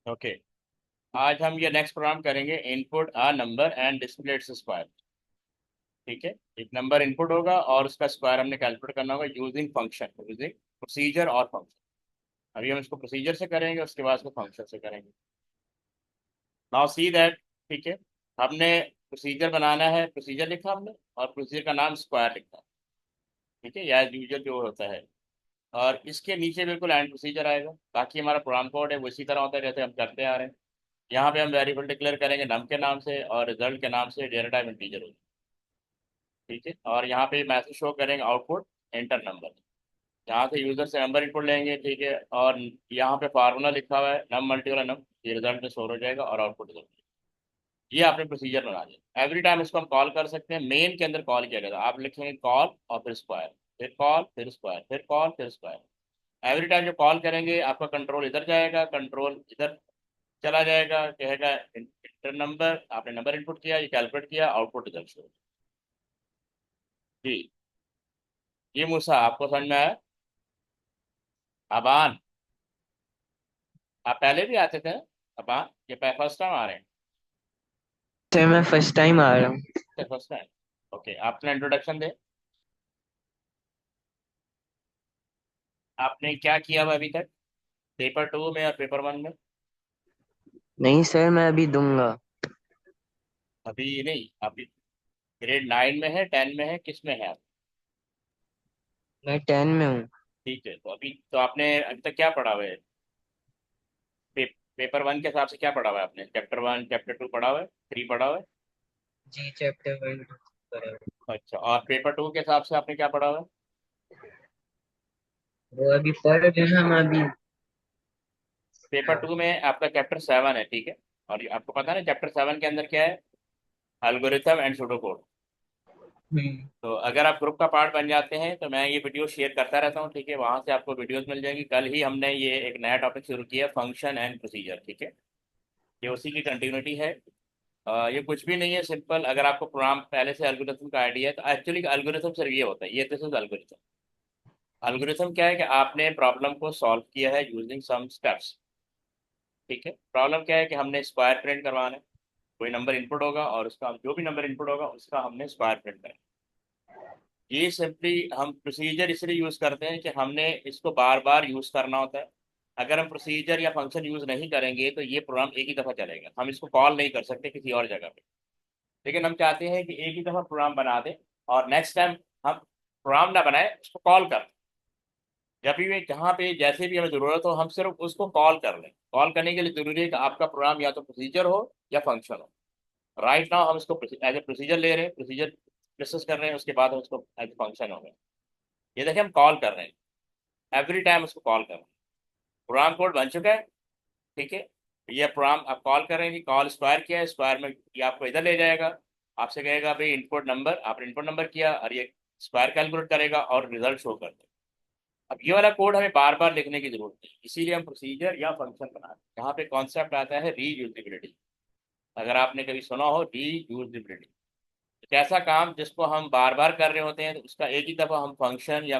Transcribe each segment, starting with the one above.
Okay, आज हम ये नेक्स्ट प्रोग्राम करेंगे, input a number and display its square. ठीक है, एक नंबर इनपुट होगा और उसका स्क्वायर हमने कैलकुलेट करना होगा यूजिंग फंक्शन, यूजिंग प्रोसीजर और फंक्शन। अभी हम इसको प्रोसीजर से करेंगे, उसके बाद इसको फंक्शन से करेंगे। Now see that. ठीक है, हमने प्रोसीजर बनाना है, प्रोसीजर लिखा हमने और प्रोसीजर का नाम स्क्वायर लिखा। ठीक है, या यूजर जो होता है, और इसके नीचे बिल्कुल एंड प्रोसीजर आएगा। बाकी हमारा प्रोग्राम कोड है वो इसी तरह होता है जैसे हम करते आ रहे हैं। यहाँ पे हम वेरिएबल डिक्लेयर करेंगे नम के नाम से और रिजल्ट के नाम से, डेटा टाइप इंटीजर होगा। ठीक है, और यहाँ पे मैसेज शो करेंगे आउटपुट एंटर नंबर। यहाँ से यूजर से नंबर इनपुट लेंगे। ठीक है, और यहाँ पे फार्मूला लिखा हुआ है नम मल्टीपल नम, ये रिजल्ट में स्टोर हो जाएगा और आउटपुट रिजल्ट। ये आपने प्रोसीजर बना दिया। एवरी टाइम इसको हम कॉल कर सकते हैं, मेन के अंदर कॉल किया जाता है। आप लिखेंगे कॉल और फिर स्क्वायर, फिर कॉल फिर स्क्वायर, फिर कॉल फिर स्क्वायर। एवरी टाइम जब कॉल करेंगे आपका कंट्रोल इधर जाएगा, कंट्रोल इधर चला जाएगा, कहेगा इंटर नंबर, आपने नंबर इनपुट किया, ये कैलकुलेट किया, आउटपुट रिजल्ट शो। जी, ये मूसा आपको समझ में आया? अबान, आप पहले भी आते थे? अबान, ये फर्स्ट टाइम आ रहे हैं? सर मैं फर्स्ट टाइम आ रहा हूँ। First time, okay. आपने इंट्रोडक्शन दे, आपने क्या किया हुआ अभी तक पेपर 2 में और पेपर 1 में? नहीं सर, मैं अभी दूंगा। अभी नहीं, अभी ग्रेड 9 में है, 10 में है, किस में है आप? मैं 10 में हूँ। ठीक है, तो अभी तो आपने अभी तक क्या पढ़ा हुआ है? पेपर 1 के हिसाब से क्या पढ़ा हुआ है आपने? चैप्टर 1, चैप्टर 2 पढ़ा हुआ है, 3 पढ़ा हुआ है? जी चैप्टर 1 बराबर। अच्छा, और पेपर 2 के हिसाब से आपने क्या पढ़ा हुआ है? वो अभी पढ़ रहे हैं हम अभी। पेपर 2 में आपका चैप्टर 7 है। ठीक है, और ये आपको पता है ना चैप्टर 7 के अंदर क्या है? Algorithm and pseudocode. हम्म। तो अगर आप ग्रुप का पार्ट बन जाते हैं तो मैं ये वीडियो शेयर करता रहता हूँ। ठीक है, वहां से आपको वीडियोस मिल जाएंगी। कल ही हमने ये एक नया टॉपिक शुरू किया, फंक्शन एंड प्रोसीजर। ठीक है, ये उसी की कंटिन्यूटी है। ये कुछ भी नहीं है, सिंपल। अगर आपको प्रोग्राम पहले से एल्गोरिथम का आइडिया है तो एक्चुअली एल्गोरिथम सर ये होता है, ये दिस इज एल्गोरिथम। एल्गोरिथम क्या है कि आपने प्रॉब्लम को सॉल्व किया है यूजिंग सम स्टेप्स। ठीक है, प्रॉब्लम क्या है कि हमने स्क्वायर प्रिंट करवाना है। कोई नंबर इनपुट होगा और उसका जो भी नंबर इनपुट होगा उसका हमने स्क्वायर प्रिंट करना है। ये सिंपली हम प्रोसीजर इसलिए यूज करते हैं कि हमने इसको बार बार यूज करना होता है। अगर हम प्रोसीजर या फंक्शन यूज नहीं करेंगे तो ये प्रोग्राम एक ही दफा चलेगा, हम इसको कॉल नहीं कर सकते किसी और जगह पे। लेकिन हम चाहते हैं कि एक ही दफा प्रोग्राम बना दें और नेक्स्ट टाइम हम प्रोग्राम ना बनाए, उसको कॉल कर। जब भी जहाँ पे जैसे भी हमें जरूरत हो हम सिर्फ उसको कॉल कर लें। कॉल करने के लिए जरूरी है कि आपका प्रोग्राम या तो प्रोसीजर हो या फंक्शन हो। राइट नाउ हम इसको एज ए प्रोसीजर ले रहे हैं, प्रोसीजर डिस्कस कर रहे हैं, उसके बाद हम उसको एज ए फंक्शन हो गए। ये देखिए हम कॉल कर रहे हैं, एवरी टाइम उसको कॉल कर रहे हैं। प्रोग्राम कोड बन चुका है। ठीक है, ये प्रोग्राम आप कॉल करेंगे, कॉल स्क्वायर किया है, स्क्वायर में ये आपको इधर ले जाएगा। आपसे कहेगा भाई इनपुट नंबर, आपने इनपुट नंबर किया और ये स्क्वायर कैलकुलेट करेगा और रिजल्ट शो कर देगा। अब ये वाला कोड हमें बार बार लिखने की जरूरत नहीं, इसीलिए हम प्रोसीजर या फंक्शन बनाते हैं। यहाँ पे कॉन्सेप्ट आता है रीयूजेबिलिटी। अगर आपने कभी सुना हो रीयूजेबिलिटी, कैसा काम जिसको हम बार बार कर रहे होते हैं तो उसका एक ही दफा हम फंक्शन या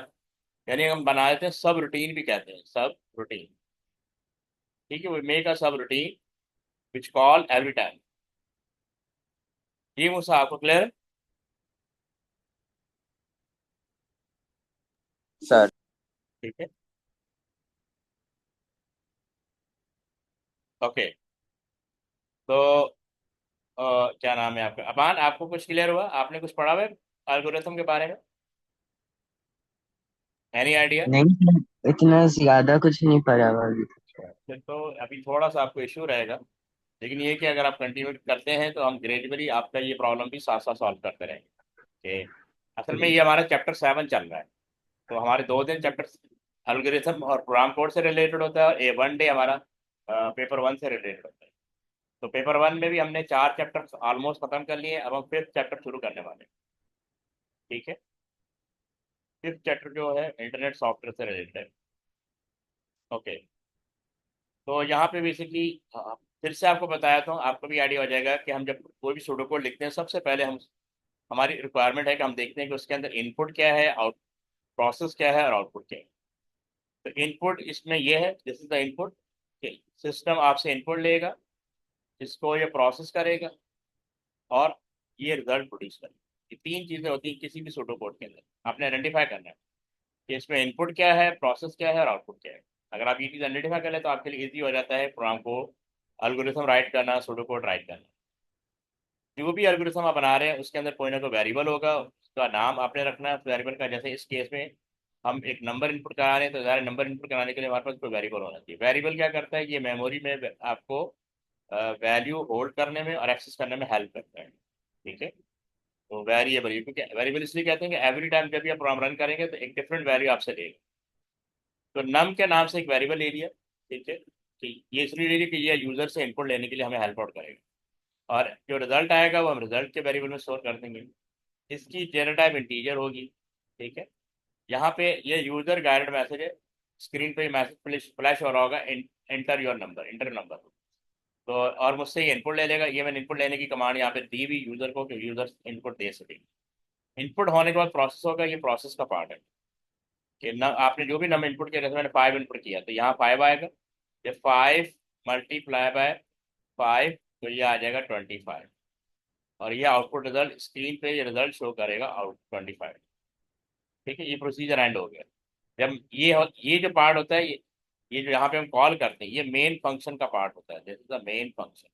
यानी हम बना देते हैं। सब रूटीन भी कहते हैं, सब रूटीन। ठीक है, वी मेक अ सब routine which call every time. ये मुझसे आपको क्लियर? सर ठीक है, ओके। तो क्या नाम है आपका? अबान, आपको कुछ क्लियर हुआ? आपने कुछ पढ़ा हुआ है एल्गोरिथम के बारे में? Any idea? नहीं सर, इतना ज्यादा कुछ नहीं पढ़ा हुआ अभी। फिर तो अभी थोड़ा सा आपको इश्यू रहेगा। लेकिन ये कि अगर आप कंटिन्यू करते हैं तो हम ग्रेजुअली आपका ये प्रॉब्लम भी साथ साथ सॉल्व करते रहेंगे। कि असल में ये हमारा चैप्टर 7 चल रहा है। तो हमारे 2 दिन चैप्टर एल्गोरिथम और प्रोग्राम कोड से रिलेटेड होता है और ए 1 डे हमारा पेपर 1 से रिलेटेड होता है। तो पेपर 1 में भी हमने 4 चैप्टर ऑलमोस्ट खत्म कर लिए, अब हम 5th चैप्टर शुरू करने वाले हैं। ठीक है, 5th चैप्टर जो है इंटरनेट सॉफ्टवेयर से रिलेटेड है। ओके, तो यहाँ पे बेसिकली फिर से आपको बताया था, आपको भी आइडिया हो जाएगा कि हम जब कोई भी सूडो कोड लिखते हैं सबसे पहले हम हमारी रिक्वायरमेंट है कि हम देखते हैं कि उसके अंदर इनपुट क्या है, आउट प्रोसेस क्या है और आउटपुट क्या है। तो इनपुट इसमें ये है, this is the input. System आपसे इनपुट लेगा, इसको ये प्रोसेस करेगा और ये रिजल्ट प्रोड्यूस करेगा। ये तीन चीज़ें होती हैं किसी भी सूडो कोड के अंदर, आपने आइडेंटिफाई करना है कि इसमें इनपुट क्या है, प्रोसेस क्या है और आउटपुट क्या है। अगर आप ये चीज़ आइडेंटिफाई कर ले तो आपके लिए ईजी हो जाता है प्रोग्राम को, एल्गोरिथम राइट करना, सूडो कोड राइट करना। जो भी एल्गोरिथम आप बना रहे हैं उसके अंदर कोई ना कोई वेरिएबल होगा, उसका नाम आपने रखना है वेरिएबल का। जैसे इस केस में हम एक नंबर इनपुट करा रहे हैं तो ज़ाहिर नंबर इनपुट कराने के लिए हमारे पास कोई वेरिएबल होना चाहिए। वेरिएबल क्या करता है, ये मेमोरी में आपको वैल्यू होल्ड करने में और एक्सेस करने में हेल्प करता है। ठीक है, तो वेरिएबल, क्योंकि वेरिएबल इसलिए कहते हैं कि एवरी टाइम जब भी आप प्रोग्राम रन करेंगे तो एक डिफरेंट वैल्यू आपसे देगा। तो नम के नाम से एक वेरिएबल ले लिया, ठीक है, कि ये इसलिए ले लिया कि ये यूजर से इनपुट लेने के लिए हमें हेल्प आउट करेगा, और जो रिजल्ट आएगा वो हम रिजल्ट के वेरिएबल में स्टोर कर देंगे। इसकी डेटा टाइप इंटीजर होगी। ठीक है, यहाँ पे ये यूजर गाइडेड मैसेज है, स्क्रीन पे मैसेज फ्लैश हो रहा होगा, enter your number, inter number. तो और मुझसे ये इनपुट ले लेगा। ये मैंने इनपुट लेने की कमांड यहाँ पे दी हुई यूजर को कि यूजर इनपुट दे सके। इनपुट होने के बाद प्रोसेस होगा, ये प्रोसेस का पार्ट है कि न आपने जो भी नंबर इनपुट किया, जैसे मैंने 5 इनपुट किया तो यहाँ 5 आएगा। ये 5 मल्टीप्लाई बाय 5 तो ये आ जाएगा 25, और ये आउटपुट रिजल्ट स्क्रीन पे ये रिजल्ट शो करेगा आउट 25। ठीक है, ये प्रोसीजर एंड हो गया। जब ये जो पार्ट होता है, ये जो यहाँ पे हम कॉल करते हैं, ये मेन फंक्शन का पार्ट होता है, this is the main function.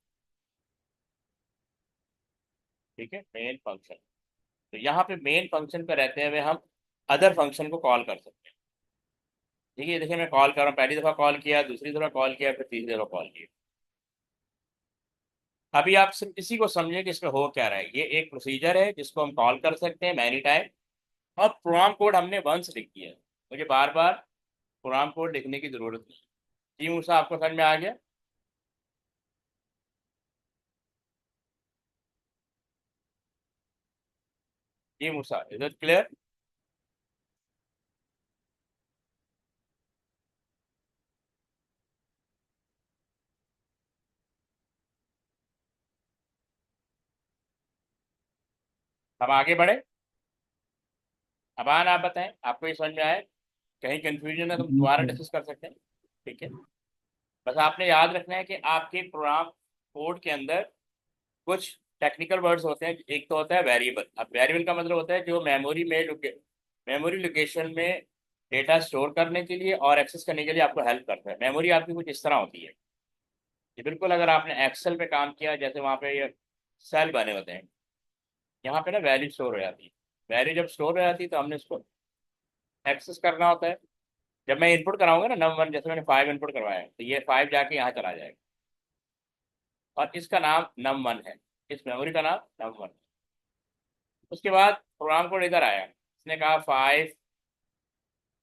ठीक है, मेन फंक्शन। तो यहाँ पे मेन फंक्शन पे रहते हुए हम अदर फंक्शन को कॉल कर सकते हैं। ठीक है, देखिए मैं कॉल कर रहा हूँ, पहली दफ़ा कॉल किया, दूसरी दफ़ा कॉल किया, फिर तीसरी दफ़ा कॉल किया। अभी आप सिर्फ इसी को समझें कि इसमें हो क्या रहा है। ये एक प्रोसीजर है जिसको हम कॉल कर सकते हैं मैनी टाइम, और प्रोग्राम कोड हमने वंस लिख दिया है, मुझे बार बार प्रोग्राम कोड लिखने की ज़रूरत नहीं। जी मूसा, आपको समझ में आ गया? जी मूसा, इज इट क्लियर? हम आगे बढ़े। अबान आप बताएं, आपको ये समझ में आए? कहीं कंफ्यूजन है तो हम जी दोबारा सर। डिस्कस कर सकते हैं। ठीक है, बस आपने याद रखना है कि आपके प्रोग्राम कोड के अंदर कुछ टेक्निकल वर्ड्स होते हैं। एक तो होता है वेरिएबल। अब वेरिएबल का मतलब होता है जो मेमोरी लोकेशन में डेटा स्टोर करने के लिए और एक्सेस करने के लिए आपको हेल्प करता है। मेमोरी आपकी कुछ इस तरह होती है कि बिल्कुल अगर आपने एक्सेल पे काम किया, जैसे वहाँ पे ये सेल बने होते हैं, यहाँ पे ना वैल्यू स्टोर हो जाती है। वैल्यू जब स्टोर हो जाती है तो हमने इसको एक्सेस करना होता है। जब मैं इनपुट कराऊंगा ना नम वन, जैसे मैंने 5 इनपुट करवाया है तो ये 5 जाके यहाँ चला जाएगा, और इसका नाम नम वन है, इस मेमोरी का नाम नम वन। उसके बाद प्रोग्राम कोड इधर आया, इसने कहा 5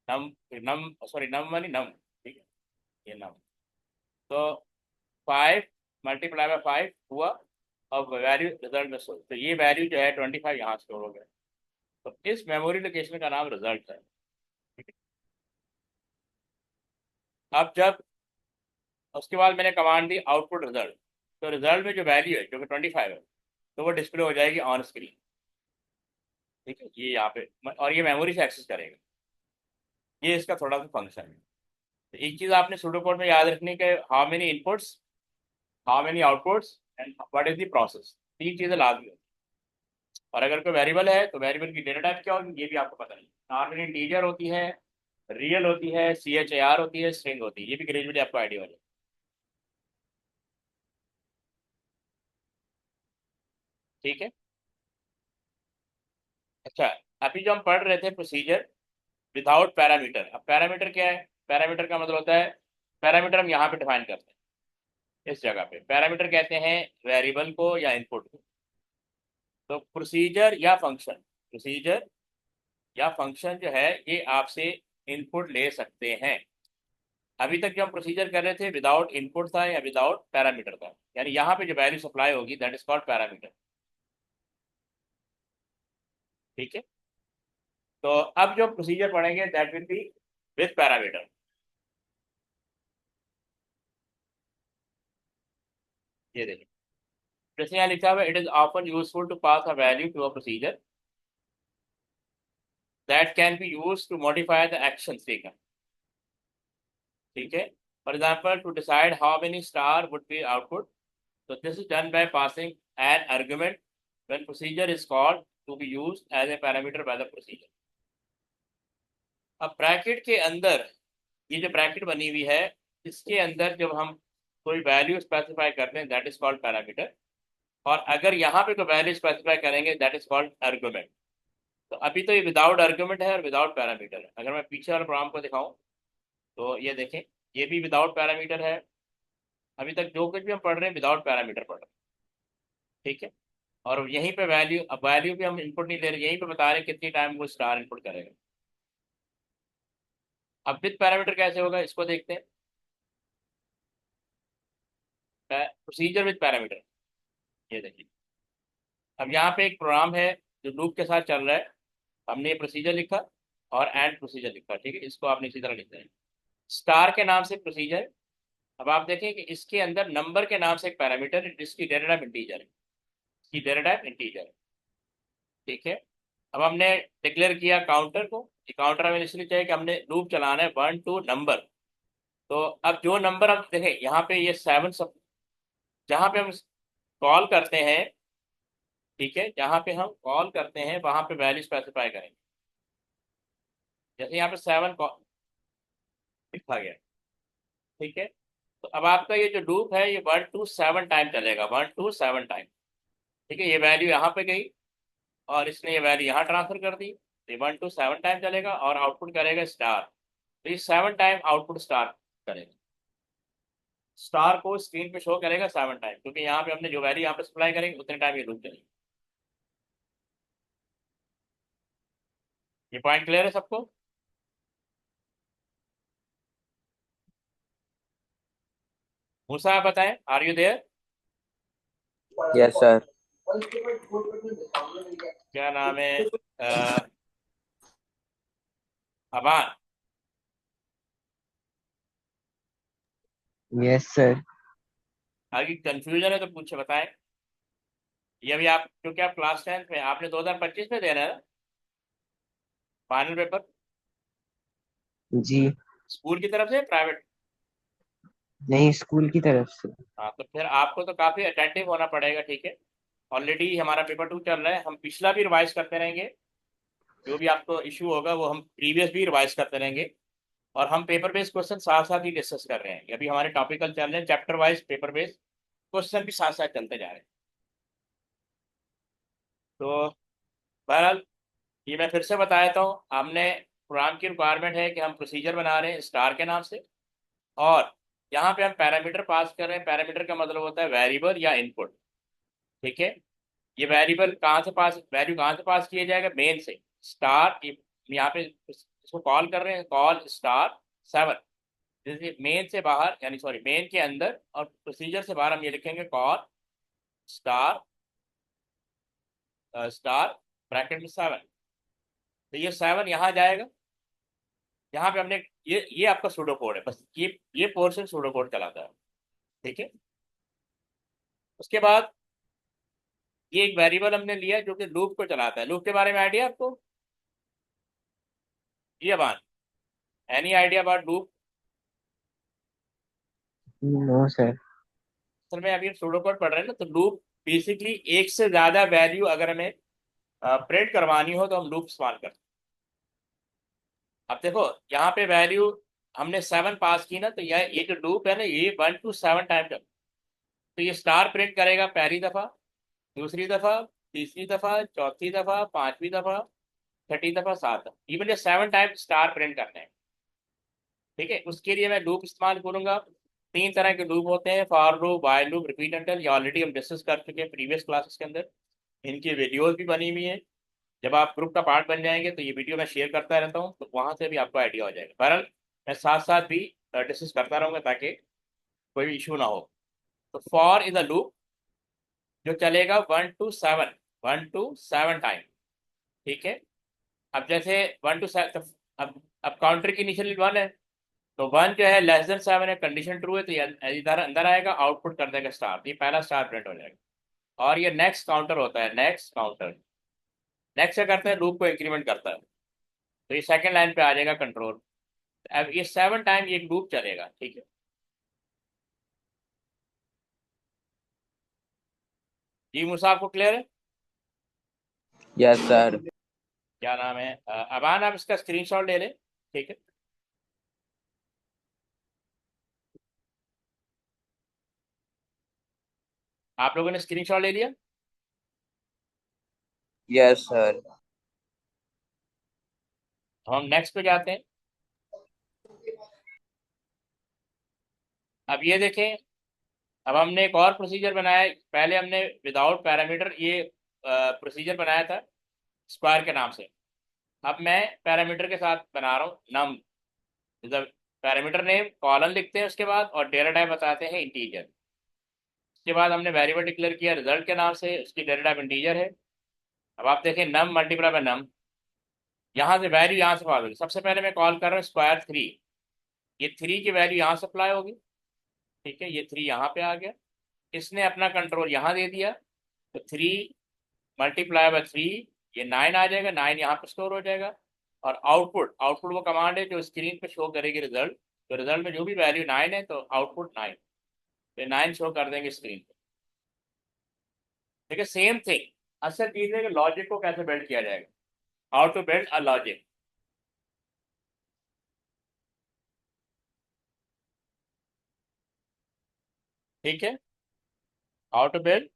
नम नम सॉरी नम वन ही नम, ठीक है, ये नम। तो 5 मल्टीप्लाई बाय 5 हुआ, अब वैल्यू रिजल्ट में स्टोर, तो ये वैल्यू जो है 25 यहाँ स्टोर हो गया। तो इस मेमोरी लोकेशन का नाम रिजल्ट है। ठीक है? अब जब उसके बाद मैंने कमांड दी आउटपुट रिजल्ट, तो रिजल्ट में जो वैल्यू है जो कि 25 है, तो वो डिस्प्ले हो जाएगी ऑन स्क्रीन। ठीक है, ये यहाँ पे, और ये मेमोरी से एक्सेस करेगा। ये इसका थोड़ा सा फंक्शन है। तो एक चीज़ आपने सूडो कोड में याद रखनी है कि how many inputs, how many outputs and what is the process. तीन चीज़ें लाजमी होती हैं। और अगर कोई वेरिएबल है तो वेरिएबल की डेटा टाइप क्या होगी ये भी आपको पता नहीं। नॉर्मली इंटीजर होती है, रियल होती है, CHAR होती है, स्ट्रिंग होती है। ये भी ग्रेजुअली आपको आइडिया हो जाए। ठीक है, अच्छा, अभी जो हम पढ़ रहे थे प्रोसीजर विदाउट पैरामीटर। अब पैरामीटर क्या है? पैरामीटर का मतलब होता है, पैरामीटर हम यहाँ पे डिफाइन करते हैं इस जगह पे। पैरामीटर कहते हैं वेरिएबल को या इनपुट को। तो प्रोसीजर या फंक्शन, प्रोसीजर या फंक्शन जो है ये आपसे इनपुट ले सकते हैं। अभी तक जो हम प्रोसीजर कर रहे थे विदाउट इनपुट था या विदाउट पैरामीटर था, यानी यहाँ पे जो वैल्यू सप्लाई होगी दैट इज कॉल्ड पैरामीटर। ठीक है, तो अब जो प्रोसीजर पढ़ेंगे that will be with parameter. ये देखिए, जैसे यहाँ लिखा हुआ, it is often useful to pass a value to a procedure that can be use to modify the action taken. ठीक है, For example, to decide how many star would be output, so this is done by passing an argument when procedure is called to be used as a parameter by the procedure. अब bracket के अंदर ये जो bracket बनी हुई है, इसके अंदर जब हम कोई वैल्यू स्पेसिफाई करते हैं दैट इज कॉल्ड पैरामीटर, और अगर यहाँ पे कोई वैल्यू स्पेसिफाई करेंगे दैट इज कॉल्ड आर्गुमेंट। तो अभी तो ये विदाउट आर्गुमेंट है और विदाउट पैरामीटर है। अगर मैं पीछे वाले प्रोग्राम को दिखाऊं तो ये देखें, ये भी विदाउट पैरामीटर है। अभी तक जो कुछ भी हम पढ़ रहे हैं विदाउट पैरामीटर पढ़ रहे हैं, ठीक है। और यहीं पे वैल्यू, अब वैल्यू भी हम इनपुट नहीं दे रहे, यहीं पे बता रहे हैं कितनी टाइम वो स्टार इनपुट करेगा। अब विद पैरामीटर कैसे होगा इसको देखते हैं। प्रोसीजर विद पैरामीटर, ये देखिए। अब यहाँ पे एक प्रोग्राम है जो लूप के साथ चल रहा है। हमने ये प्रोसीजर लिखा और एंड प्रोसीजर लिखा, ठीक है। इसको आपने इसी तरह लिखना है, स्टार के नाम से प्रोसीजर। अब आप देखें कि इसके अंदर नंबर के नाम से एक पैरामीटर है जिसकी डेटा टाइप इंटीजर है, इसकी डेटा टाइप इंटीजर है, ठीक है। अब हमने डिक्लेयर किया काउंटर को। काउंटर हमें इसलिए चाहिए कि हमने लूप चलाना है 1 to नंबर। तो अब जो नंबर हम देखें यहाँ पे ये 7 सब, जहाँ पे हम कॉल करते हैं, ठीक है, जहाँ पे हम कॉल करते हैं वहां पे वैल्यू स्पेसिफाई करेंगे। जैसे यहाँ पे 7 लिखा गया, ठीक है। तो अब आपका ये जो लूप है ये 1 to 7 टाइम चलेगा, 1 to 7 टाइम, ठीक है। ये वैल्यू यहाँ पे गई और इसने ये वैल्यू यहाँ ट्रांसफर कर दी, तो ये 1 to 7 टाइम चलेगा और आउटपुट करेगा स्टार। तो ये 7 टाइम आउटपुट स्टार करेगा, स्टार को स्क्रीन पे शो करेगा 7 टाइम, क्योंकि यहाँ पे हमने जो वैल्यू यहाँ पे सप्लाई करेंगे उतने टाइम ये लूप चलेगी। ये पॉइंट क्लियर है सबको? मूसा आप बताएं, are you there? Yes sir. क्या नाम है? अ, अबान? Yes sir. आगे कंफ्यूजन है तो पूछे बताएं। ये अभी आप, क्योंकि आप क्लास 10th में, आपने 2025 में देना है ना फाइनल पेपर, जी। स्कूल की तरफ से प्राइवेट? नहीं, स्कूल की तरफ से। हाँ, तो फिर आपको तो काफ़ी अटेंटिव होना पड़ेगा, ठीक है। ऑलरेडी हमारा पेपर 2 चल रहा है, हम पिछला भी रिवाइज करते रहेंगे। जो भी आपको इशू होगा वो हम प्रीवियस भी रिवाइज करते रहेंगे। और हम पेपर बेस्ड क्वेश्चन साथ साथ ही डिस्कस कर रहे हैं। अभी हमारे टॉपिकल चल रहे हैं, chapter wise paper based question भी साथ साथ चलते जा रहे हैं। तो बहरहाल ये मैं फिर से बता देता हूँ, हमने प्रोग्राम की रिक्वायरमेंट है कि हम प्रोसीजर बना रहे हैं स्टार के नाम से, और यहाँ पे हम पैरामीटर पास कर रहे हैं। पैरामीटर का मतलब होता है वेरिएबल या इनपुट, ठीक है। ये वेरिएबल कहाँ से पास, वैल्यू कहाँ से पास किया जाएगा? मेन से। स्टार, यहाँ पे इसको कॉल कर रहे हैं, कॉल स्टार 7। जैसे मेन से बाहर, यानी सॉरी मेन के अंदर, और प्रोसीजर से बाहर हम ये लिखेंगे कॉल स्टार, स्टार ब्रैकेट में 7। तो ये 7 यहाँ जाएगा। यहाँ पे हमने ये आपका सूडो कोड है, बस ये पोर्शन सूडो कोड चलाता है, ठीक है। उसके बाद ये एक वेरिएबल हमने लिया जो कि लूप को चलाता है। लूप के बारे में आइडिया आपको? ये बात, any idea about loop? No sir. असल में अभी सूडो कोड पढ़ रहे हैं ना, तो लूप बेसिकली एक से ज्यादा वैल्यू अगर हमें प्रिंट करवानी हो तो हम लूप इस्तेमाल करते हैं। अब देखो यहाँ पे वैल्यू हमने 7 पास की ना, तो ये जो लूप है ना ये 1 to 7 टाइम, तो ये स्टार प्रिंट करेगा पहली दफा, दूसरी दफा, तीसरी दफा, चौथी दफा, पांचवी दफा, छठी दफा, 7 इवन ये 7 टाइम स्टार प्रिंट करते हैं, ठीक है। उसके लिए मैं लूप इस्तेमाल करूंगा। 3 तरह के लूप होते हैं, for loop, while loop, repeat interval. ये ऑलरेडी हम डिस्कस कर चुके हैं प्रीवियस क्लासेस के अंदर, इनकी वीडियोज भी बनी हुई है। जब आप ग्रुप का पार्ट बन जाएंगे तो ये वीडियो मैं शेयर करता रहता हूँ, तो वहां से भी आपको आइडिया हो जाएगा। बहरहाल मैं साथ साथ भी डिस्कस करता रहूंगा ताकि कोई भी इशू ना हो। तो फॉर इन द लूप जो चलेगा 1 to 7, 1 to 7 टाइम, ठीक है। अब जैसे 1 to 7, अब काउंटर की इनिशियल 1 है, तो 1 जो है लेस देन 7 है, कंडीशन ट्रू है, तो ये इधर अंदर आएगा, आउटपुट कर देगा स्टार, ये पहला स्टार प्रिंट हो जाएगा। और ये नेक्स्ट काउंटर होता है, नेक्स्ट काउंटर, नेक्स्ट क्या करते हैं, लूप को इंक्रीमेंट करता है, तो ये सेकंड लाइन पे आ जाएगा कंट्रोल। अब ये 7 टाइम ये लूप चलेगा, ठीक है। जी मूसा, आपको क्लियर है? Yes sir. क्या नाम है, अबान, आप इसका स्क्रीनशॉट ले लें, ठीक है? आप लोगों ने स्क्रीनशॉट ले लिया? Yes sir. तो हम नेक्स्ट पे जाते हैं। अब ये देखें, अब हमने एक और प्रोसीजर बनाया है। पहले हमने विदाउट पैरामीटर ये प्रोसीजर बनाया था स्क्वायर के नाम से। अब मैं पैरामीटर के साथ बना रहा हूँ नम, मतलब पैरामीटर नेम कॉलन लिखते हैं उसके बाद, और डेटा टाइप बताते हैं इंटीजर। उसके बाद हमने वेरिएबल डिक्लेयर किया रिजल्ट के नाम से, उसकी डेटा टाइप इंटीजर है। अब आप देखें नम मल्टीप्लाई बाय नम, यहाँ से वैल्यू यहाँ से पास होगी। सबसे पहले मैं कॉल कर रहा हूँ स्क्वायर 3, ये 3 की वैल्यू यहाँ से अप्लाई होगी, ठीक है? ये 3 यहाँ पे आ गया, इसने अपना कंट्रोल यहाँ दे दिया, तो 3 मल्टीप्लाई बाय 3, ये 9 आ जाएगा, 9 यहाँ पे स्टोर हो जाएगा। और आउटपुट, आउटपुट वो कमांड है जो स्क्रीन पे शो करेगी रिजल्ट। तो रिजल्ट में जो भी वैल्यू 9 है तो आउटपुट 9, तो 9 शो कर देंगे स्क्रीन पे। ठीक है, सेम थिंग। असल चीज है कि लॉजिक को कैसे बिल्ड किया जाएगा, how to build a logic. ठीक है, how to build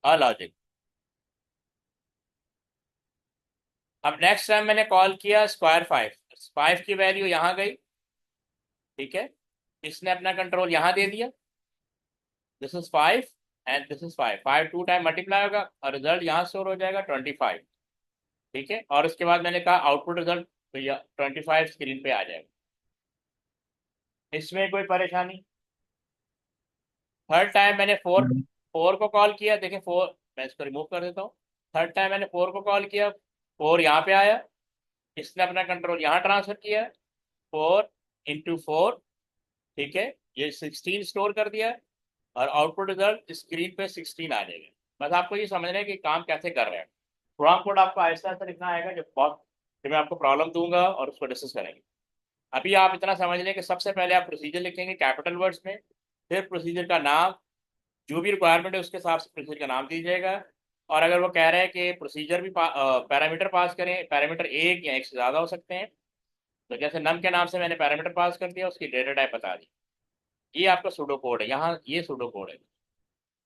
a logic. अब नेक्स्ट टाइम मैंने कॉल किया स्क्वायर 5, 5 की वैल्यू यहाँ गई, ठीक है? इसने अपना कंट्रोल यहाँ दे दिया, this is 5 and this is 5, 5 two time multiply होगा और रिजल्ट यहाँ स्टोर हो जाएगा 25, ठीक है? और उसके बाद मैंने कहा आउटपुट रिजल्ट, तो ये 25 स्क्रीन पे आ जाएगा। इसमें कोई परेशानी? थर्ड टाइम मैंने फोर, फोर को कॉल किया, देखिए फोर, मैं इसको रिमूव कर देता हूँ। थर्ड टाइम मैंने फोर को कॉल किया, फोर यहाँ पे आया, इसने अपना कंट्रोल यहाँ ट्रांसफर किया, 4 × 4, ठीक है? ये 16 स्टोर कर दिया, और आउटपुट रिजल्ट स्क्रीन पे 16 आ जाएगा। बस आपको ये समझना है कि काम कैसे कर रहे हैं। प्रोग्राम कोड आपको आहिस्ता आहिस्ता लिखना आएगा, जब बहुत, जब मैं आपको प्रॉब्लम दूंगा और उसको डिस्कस करेंगे। अभी आप इतना समझ लें कि सबसे पहले आप प्रोसीजर लिखेंगे कैपिटल वर्ड्स में, फिर प्रोसीजर का नाम, जो भी रिक्वायरमेंट है उसके हिसाब से प्रोसीजर का नाम दीजिएगा। और अगर वो कह रहे हैं कि प्रोसीजर भी पैरामीटर पास करें, पैरामीटर एक या एक से ज़्यादा हो सकते हैं, तो जैसे नम के नाम से मैंने पैरामीटर पास कर दिया, उसकी डेटा टाइप बता दी। ये आपका सूडो कोड है, यहाँ ये सूडो कोड है।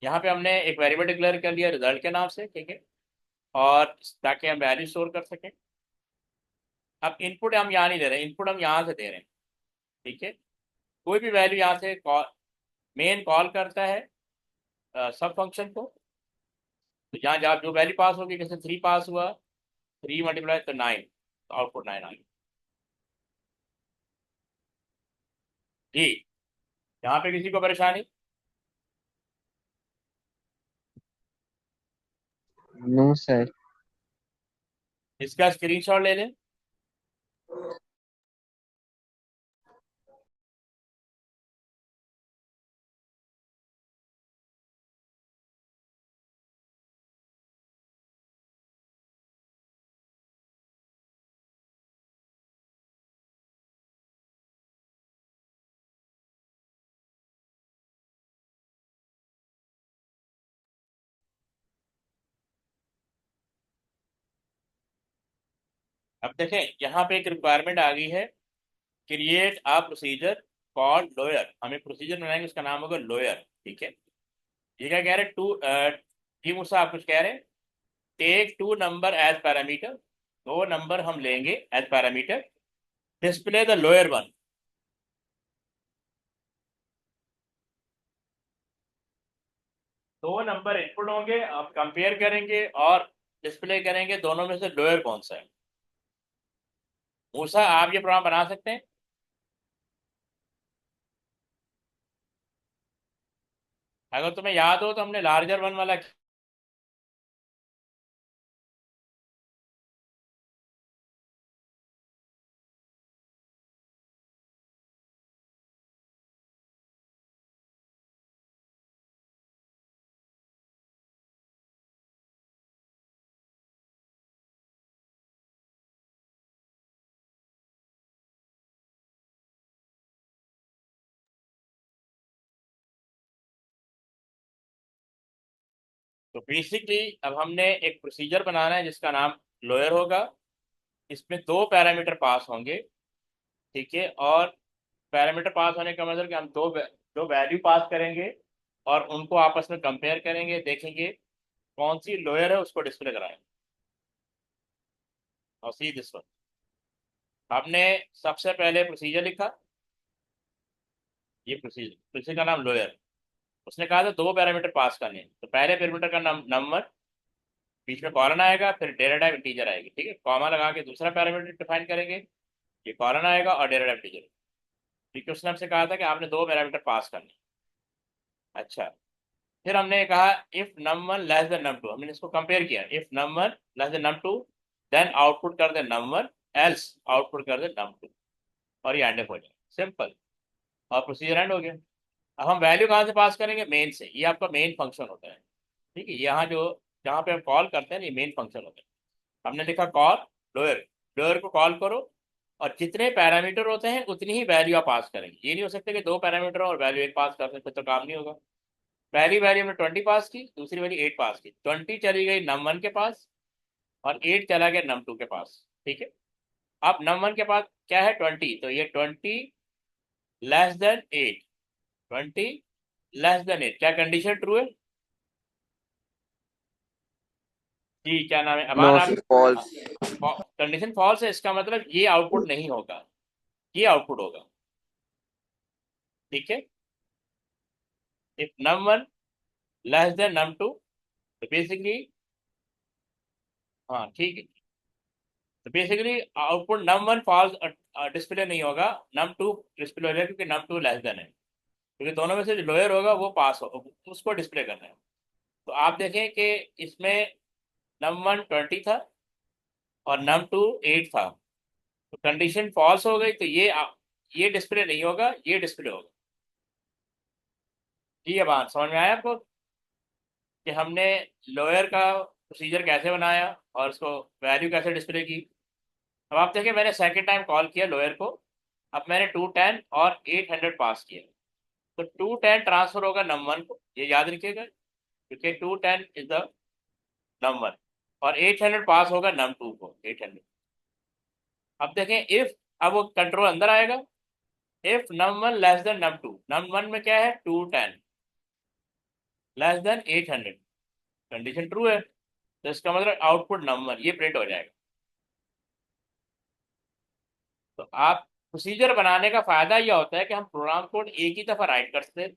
यहाँ पे हमने एक वेरिएबल डिक्लेयर कर लिया रिजल्ट के नाम से, ठीक है? और ताकि हम वैल्यू स्टोर कर सकें। अब इनपुट हम यहाँ नहीं दे रहे, इनपुट हम यहाँ से दे रहे हैं, ठीक है? कोई भी वैल्यू यहाँ से कॉल, मेन कॉल करता है सब फंक्शन को, तो यहाँ जहाँ जो वैल्यू पास होगी, जैसे 3 पास हुआ, 3 मल्टीप्लाई तो 9, तो आउटपुट 9 आ गया। जी, यहाँ पे किसी को परेशानी? No sir. इसका स्क्रीनशॉट ले लें। अब देखें, यहाँ पे एक रिक्वायरमेंट आ गई है, create a procedure called lower. हमें प्रोसीजर बनाएंगे, उसका नाम होगा लोअर, ठीक है? ये क्या कह रहे हैं, टू जी मूसा, आप कुछ कह रहे हैं? Take 2 number as parameter, 2 number हम लेंगे as parameter, display the lower one. 2 number input होंगे, आप कंपेयर करेंगे और डिस्प्ले करेंगे दोनों में से लोअर कौन सा है। मूसा, आप ये प्रोग्राम बना सकते हैं? अगर तुम्हें याद हो तो हमने लार्जर वन वाला तो बेसिकली अब हमने एक प्रोसीजर बनाना है जिसका नाम लोअर होगा। इसमें दो पैरामीटर पास होंगे, ठीक है। और पैरामीटर पास होने का मतलब कि हम दो वैल्यू पास करेंगे और उनको आपस में कंपेयर करेंगे, देखेंगे कौन सी लोअर है उसको डिस्प्ले कराएंगे। और सी दिस वन, हमने सबसे पहले प्रोसीजर लिखा, ये प्रोसीजर का नाम लोअर। उसने कहा था दो पैरामीटर पास करने हैं, तो पहले पैरामीटर का नाम नंबर, बीच में कॉलन आएगा, फिर डेटा टाइप इंटीजर आएगी, ठीक है। कॉमा लगा के दूसरा पैरामीटर डिफाइन करेंगे, ये कॉलन आएगा और डेटा टाइप इंटीजर, ठीक है। उसने हमसे कहा था कि आपने दो पैरामीटर पास करने। अच्छा, फिर हमने कहा if number less then num two, हमने इसको कंपेयर किया, if number less then num two then output कर दे नंबर, एल्स आउटपुट कर दे नम टू, और ये एंड हो जाए, सिंपल। और प्रोसीजर एंड हो गया। अब हम वैल्यू कहाँ से पास करेंगे? मेन से। ये आपका मेन फंक्शन होता है, ठीक है। यहाँ जो जहाँ पे हम कॉल करते हैं ये मेन फंक्शन होता है। हमने लिखा कॉल लोअर, लोअर को कॉल करो और जितने पैरामीटर होते हैं उतनी ही वैल्यू आप पास करेंगे। ये नहीं हो सकता कि दो पैरामीटर और वैल्यू एक पास कर सकते, तो काम नहीं होगा। पहली वैल्यू हमने 20 पास की, दूसरी वैल्यू 8 पास की। 20 चली गई नम वन के पास और 8 चला गया नम टू के पास, ठीक है। अब नम वन के पास क्या है? 20, तो ये 20 लेस देन 8, 20 लेस देन 8, क्या कंडीशन ट्रू है? जी, क्या नाम है अबान नो आप? Sir, false. कंडीशन फॉल्स है, इसका मतलब ये आउटपुट नहीं होगा, ये आउटपुट होगा, ठीक है। If num one less then num two, तो बेसिकली, हाँ ठीक है, तो basically output num one false display नहीं होगा, नम टू डिस्प्ले हो जाएगा, क्योंकि नम टू लेस देन है। क्योंकि दोनों में से जो लोअर होगा वो पास हो, उसको डिस्प्ले करना है। तो आप देखें कि इसमें नम वन 20 था और नम टू 8 था, तो कंडीशन फॉल्स हो गई, तो ये डिस्प्ले नहीं होगा, ये डिस्प्ले होगा। जी, अब समझ में आया आपको कि हमने लोअर का प्रोसीजर कैसे बनाया और उसको वैल्यू कैसे डिस्प्ले की। अब आप देखिए, मैंने सेकंड टाइम कॉल किया लोअर को, अब मैंने 210 और 800 पास किया, तो 210 ट्रांसफर होगा नम वन को, ये याद रखिएगा, क्योंकि 210 इज द नम वन, और 800 पास होगा नम टू को, 800। अब देखें इफ, अब वो कंट्रोल अंदर आएगा, if num one less then num two, num one में क्या है? 210 लेस देन 800, कंडीशन ट्रू है, तो इसका मतलब आउटपुट नम वन, ये प्रिंट हो जाएगा। तो आप प्रोसीजर बनाने का फायदा यह होता है कि हम प्रोग्राम कोड एक ही दफा राइट करते हैं,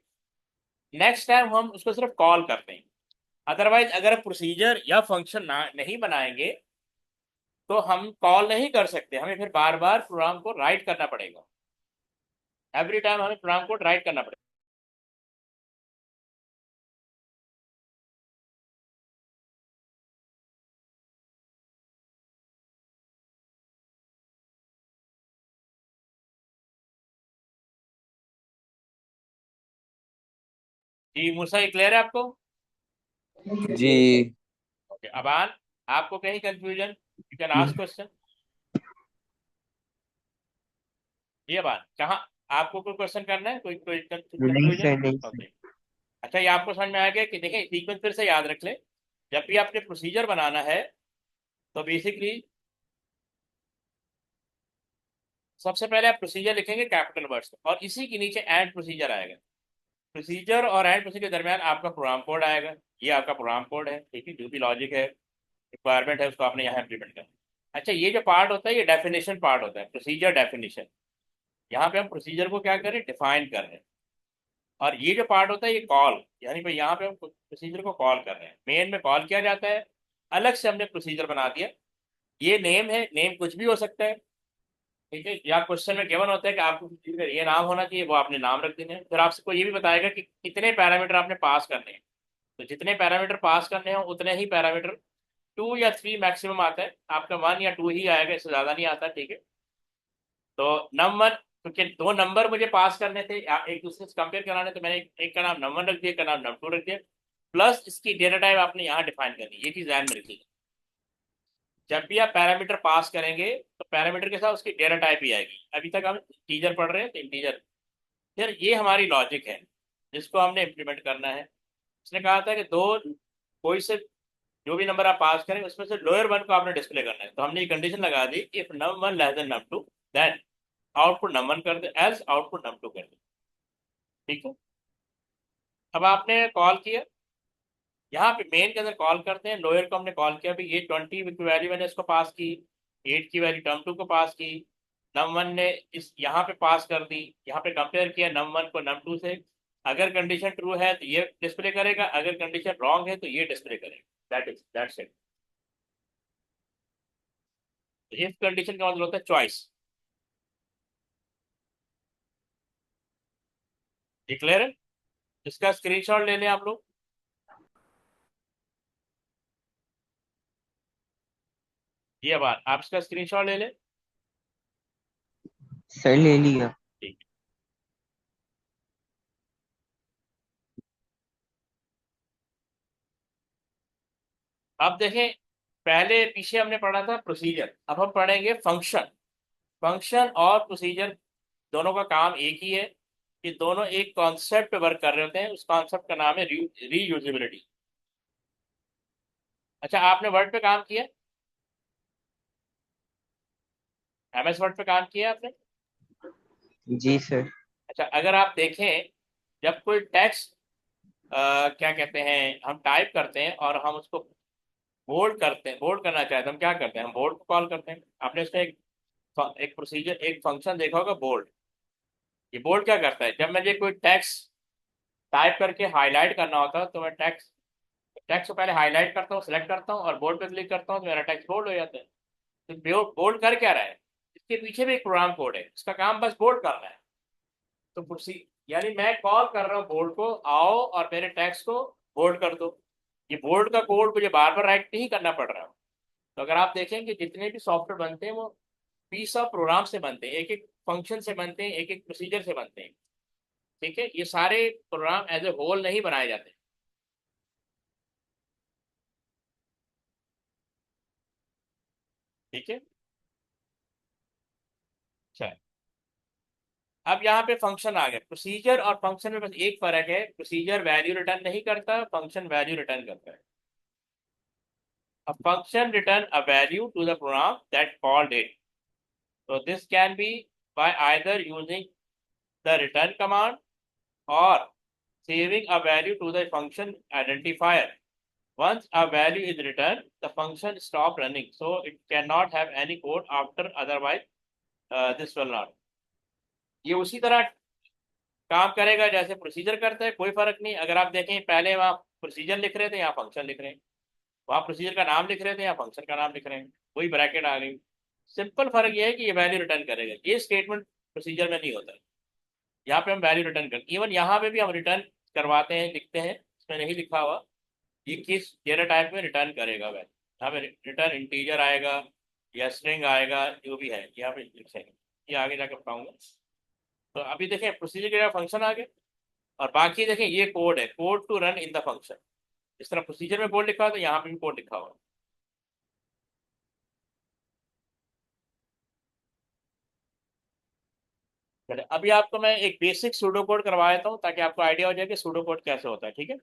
नेक्स्ट टाइम हम उसको सिर्फ कॉल करते हैं। अदरवाइज अगर प्रोसीजर या फंक्शन ना नहीं बनाएंगे तो हम कॉल नहीं कर सकते, हमें फिर बार बार प्रोग्राम को राइट करना पड़ेगा, एवरी टाइम हमें प्रोग्राम कोड राइट करना पड़ेगा। जी मूसा, ये क्लियर है आपको? जी। ओके, अबान, आपको कहीं confusion? You can ask question. जी अबान, कहाँ आपको कोई क्वेश्चन करना है, कोई कोई नहीं कंफ्यूजन? सर, नहीं सर। ओके। अच्छा, ये आपको समझ में आ गया कि देखिए सीक्वेंस फिर से याद रख ले, जब भी आपने प्रोसीजर बनाना है तो बेसिकली सबसे पहले आप प्रोसीजर लिखेंगे कैपिटल वर्ड्स में, और इसी के नीचे एंड प्रोसीजर आएगा। प्रोसीजर और एंड प्रोसीजर के दरमियान आपका प्रोग्राम कोड आएगा, ये आपका प्रोग्राम कोड है, ठीक है। जो भी लॉजिक है, रिक्वायरमेंट है, उसको आपने यहाँ इंप्लीमेंट करना। अच्छा, ये जो पार्ट होता है ये डेफिनेशन पार्ट होता है, प्रोसीजर डेफिनेशन। यहाँ पे हम प्रोसीजर को क्या करें? डिफाइन कर रहे हैं। और ये जो पार्ट होता है ये कॉल, यानी भाई यहाँ पे हम प्रोसीजर को कॉल कर रहे हैं, मेन में कॉल किया जाता है, अलग से हमने प्रोसीजर बना दिया। ये नेम है, नेम कुछ भी हो सकता है, ठीक है। या क्वेश्चन में गिवन होता है कि आपको किसी का ये नाम होना चाहिए, वो आपने नाम रख देना है। फिर आपसे को ये भी बताएगा कि कितने पैरामीटर आपने पास करने हैं, तो जितने पैरामीटर पास करने हो उतने ही पैरामीटर, 2 या 3 मैक्सिमम आता है, आपका 1 या 2 ही आएगा, इससे ज़्यादा नहीं आता, ठीक है। तो नंबर, क्योंकि दो नंबर मुझे पास करने थे एक दूसरे से कंपेयर कराने, तो मैंने एक का नाम नंबर रख दिया, एक का नाम नम टू रख दिया, प्लस इसकी डेटा टाइप आपने यहाँ डिफाइन करनी, ये चीज़ ध्यान में रखिएगा। जब भी आप पैरामीटर पास करेंगे तो पैरामीटर के साथ उसकी डेटा टाइप ही आएगी। अभी तक हम इंटीजर पढ़ रहे हैं, तो इंटीजर, फिर ये हमारी लॉजिक है जिसको हमने इम्प्लीमेंट करना है। उसने कहा था कि दो कोई से जो भी नंबर आप पास करें उसमें से लोअर वन को आपने डिस्प्ले करना है। तो हमने ये कंडीशन लगा दी, if num one less then num two, then output num one कर दे, एल्स आउटपुट नम टू कर दे। ठीक है। अब आपने कॉल किया, यहाँ पे मेन के अंदर कॉल करते हैं, लोअर को हमने कॉल किया भी, ये 20 की वैल्यू मैंने इसको पास की, 8 की वैल्यू नम टू को पास की, नम वन ने इस यहाँ पे पास कर दी, यहाँ पे कंपेयर किया नम वन को नम टू से। अगर कंडीशन ट्रू है तो ये डिस्प्ले करेगा, अगर कंडीशन रॉन्ग है तो ये डिस्प्ले करेगा। That's it. इफ कंडीशन का मतलब होता है चॉइस। डिक्लेयर है। इसका स्क्रीनशॉट ले लें आप लोग। ये बात आप इसका स्क्रीनशॉट ले लें। सर ले लिया। ठीक है। अब देखें, पहले पीछे हमने पढ़ा था प्रोसीजर, अब हम पढ़ेंगे फंक्शन। फंक्शन और प्रोसीजर दोनों का काम एक ही है, कि दोनों एक कॉन्सेप्ट पे वर्क कर रहे होते हैं। उस कॉन्सेप्ट का नाम है रीयूजेबिलिटी। अच्छा, आपने वर्ड पे काम किया? एमएस वर्ड पे काम किया आपने? जी सर। अच्छा, अगर आप देखें, जब कोई टेक्स्ट क्या कहते हैं, हम टाइप करते हैं और हम उसको बोल्ड करते हैं, बोल्ड करना चाहते हैं, हम क्या करते हैं, हम बोल्ड को कॉल करते हैं। आपने इसमें एक प्रोसीजर, एक फंक्शन देखा होगा बोल्ड। ये बोल्ड क्या करता है, जब मुझे कोई टेक्स्ट टाइप करके हाईलाइट करना होता है तो मैं टेक्स्ट टेक्स्ट को पहले हाईलाइट करता हूँ, सेलेक्ट करता हूँ और बोल्ड पे क्लिक करता हूँ तो मेरा टेक्स्ट बोल्ड हो जाता है। तो बोल्ड कर क्या रहा है, इसके पीछे भी एक प्रोग्राम कोड है, इसका काम बस बोल्ड करना है। तो प्रोसी यानी मैं कॉल कर रहा हूँ बोल्ड को, आओ और मेरे टेक्स्ट को बोल्ड कर दो। ये बोल्ड का कोड मुझे बार बार राइट नहीं करना पड़ रहा। तो अगर आप देखेंगे जितने भी सॉफ्टवेयर बनते हैं वो पीस ऑफ प्रोग्राम से बनते हैं, एक एक फंक्शन से बनते हैं, एक एक प्रोसीजर से बनते हैं। ठीक है, ये सारे प्रोग्राम एज ए होल नहीं बनाए जाते। ठीक है। अच्छा, अब यहाँ पे फंक्शन आ गए। प्रोसीजर और फंक्शन में बस एक फर्क है, प्रोसीजर वैल्यू रिटर्न नहीं करता, फंक्शन वैल्यू रिटर्न करता है। A function return a value to the program that called it. So this can be by either using the return command or saving a value to the function identifier. Once a value is returned, the function stop running, so it cannot have any code after, otherwise this will not. ये उसी तरह काम करेगा जैसे procedure करता है, कोई फर्क नहीं। अगर आप देखें, पहले वहाँ प्रोसीजर लिख रहे थे, यहाँ फंक्शन लिख रहे हैं, वहाँ प्रोसीजर का नाम लिख रहे थे, यहाँ फंक्शन का नाम लिख रहे हैं, वही ब्रैकेट आ गई। सिंपल फर्क ये है कि ये वैल्यू रिटर्न करेगा, ये स्टेटमेंट प्रोसीजर में नहीं होता है। यहाँ पे हम वैल्यू रिटर्न करते, इवन यहाँ पे भी हम रिटर्न करवाते हैं, लिखते हैं, इसमें नहीं लिखा हुआ ये किस डेटा टाइप में रिटर्न करेगा वैल्यू। यहाँ पे रिटर्न इंटीजर आएगा या स्ट्रिंग आएगा, जो भी है यहाँ पे लिखेंगे, ये आगे जाकर बताऊंगा। तो अभी देखें प्रोसीजर के फंक्शन आ गए, और बाकी देखें ये कोड है, code to run in the function. इस तरह प्रोसीजर में कोड लिखा हुआ तो यहाँ पे भी कोड लिखा हुआ। चलिए, अभी आपको मैं एक बेसिक सूडो कोड करवा देता हूँ ताकि आपको आइडिया हो जाए कि सूडो कोड कैसे होता है। ठीक है।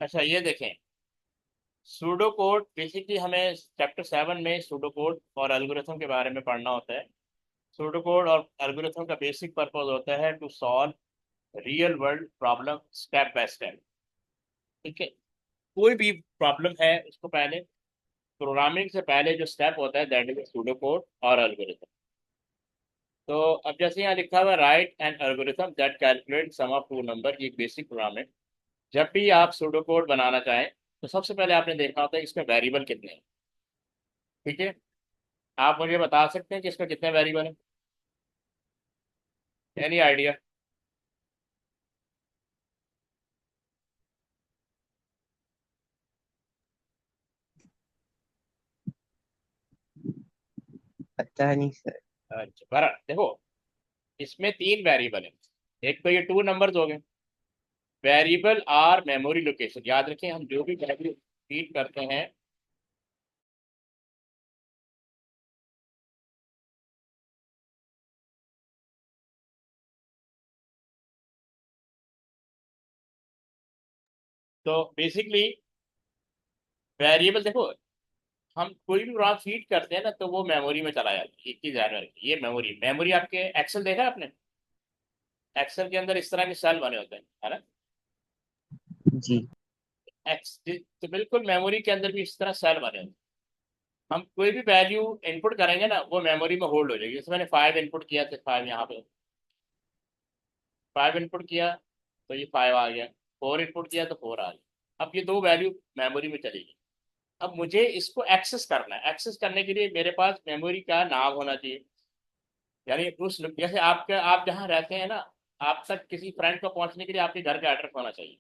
अच्छा ये देखें, सूडो कोड बेसिकली हमें चैप्टर 7 में सूडो कोड और एल्गोरिथम के बारे में पढ़ना होता है। सूडो कोड और एल्गोरिथम का बेसिक पर्पस होता है to solve real world problem step by step. ठीक है, कोई भी प्रॉब्लम है उसको पहले, प्रोग्रामिंग से पहले जो स्टेप होता है दैट इज सूडो कोड और एल्गोरिथम। तो अब जैसे यहाँ लिखा हुआ write an algorithm that calculate sum of two number, ये एक बेसिक प्रोग्राम है। जब भी आप सूडो कोड बनाना चाहें तो सबसे पहले आपने देखना होता है इसमें वेरिएबल कितने हैं। ठीक है, आप मुझे बता सकते हैं कि इसमें कितने वेरिएबल हैं? Any idea? पता नहीं सर। अच्छा बरा देखो, इसमें तीन वेरिएबल है। एक तो ये टू नंबर्स हो गए। वेरिएबल आर मेमोरी लोकेशन, याद रखें हम जो भी वैल्यू फीड करते हैं। तो बेसिकली वेरिएबल देखो, हम कोई भी प्रोग्राम फीड करते हैं ना तो वो मेमोरी में चला जाता है। एक चीज ध्यान में रखिए, ये मेमोरी मेमोरी आपके एक्सेल देखा है आपने? एक्सेल के अंदर इस तरह के सेल बने होते हैं, है ना? जी। एक्स तो बिल्कुल मेमोरी के अंदर भी इस तरह सेल बने होते हैं। हम कोई भी वैल्यू इनपुट करेंगे ना वो मेमोरी में होल्ड हो जाएगी। जैसे मैंने 5 इनपुट किया तो 5 यहाँ पे, 5 इनपुट किया तो ये 5 आ गया, 4 इनपुट किया तो 4 आ गया। अब ये दो वैल्यू मेमोरी में चलेगी। अब मुझे इसको एक्सेस करना है, एक्सेस करने के लिए मेरे पास मेमोरी का नाम होना चाहिए। यानी उस जैसे आपके आप जहाँ रहते हैं ना, आप तक किसी फ्रेंड को पहुंचने के लिए आपके घर का एड्रेस होना चाहिए।